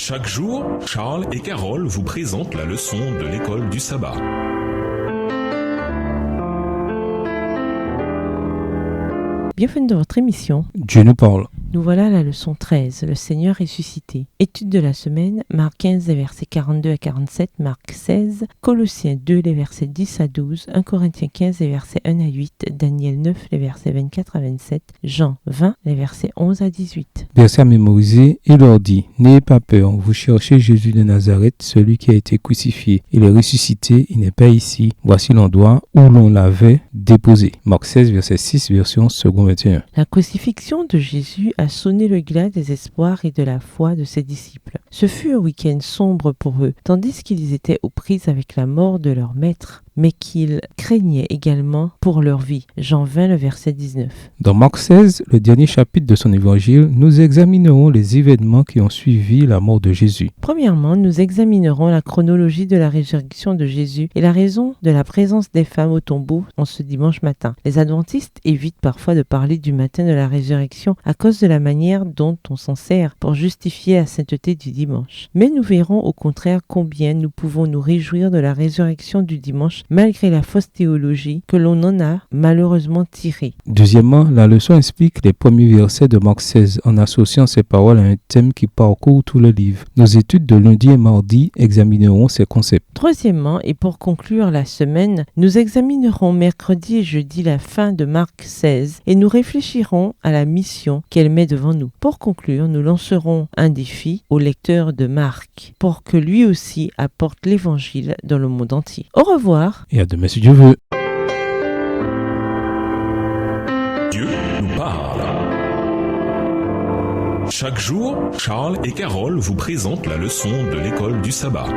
Chaque jour, Charles et Carole vous présentent la leçon de l'école du sabbat. Bienvenue dans votre émission. Dieu nous parle. Nous voilà à la leçon 13, le Seigneur ressuscité. Étude de la semaine, Marc 15, les versets 42 à 47, Marc 16, Colossiens 2, les versets 10 à 12, 1 Corinthiens 15, les versets 1 à 8, Daniel 9, les versets 24 à 27, Jean 20, les versets 11 à 18. Verset à mémoriser, il leur dit, n'ayez pas peur, vous cherchez Jésus de Nazareth, celui qui a été crucifié. Il est ressuscité, il n'est pas ici. Voici l'endroit où l'on l'avait déposé. Marc 16, verset 6, version second 21. La crucifixion de Jésus a sonné le glas des espoirs et de la foi de ses disciples. Ce fut un week-end sombre pour eux, tandis qu'ils étaient aux prises avec la mort de leur maître, mais qu'ils craignaient également pour leur vie. Jean 20, le verset 19. Dans Marc 16, le dernier chapitre de son évangile, nous examinerons les événements qui ont suivi la mort de Jésus. Premièrement, nous examinerons la chronologie de la résurrection de Jésus et la raison de la présence des femmes au tombeau en ce dimanche matin. Les adventistes évitent parfois de parler du matin de la résurrection à cause de la manière dont on s'en sert pour justifier la sainteté du dimanche. Mais nous verrons au contraire combien nous pouvons nous réjouir de la résurrection du dimanche malgré la fausse théologie que l'on en a malheureusement tirée. Deuxièmement, la leçon explique les premiers versets de Marc 16 en associant ces paroles à un thème qui parcourt tout le livre. Nos études de lundi et mardi examineront ces concepts. Troisièmement, et pour conclure la semaine, nous examinerons mercredi et jeudi la fin de Marc 16 et nous réfléchirons à la mission qu'elle met devant nous. Pour conclure, nous lancerons un défi au lecteur de Marc pour que lui aussi apporte l'évangile dans le monde entier. Au revoir. Et à demain si Dieu veut. Dieu nous parle. Chaque jour, Charles et Carole vous présentent la leçon de l'école du sabbat.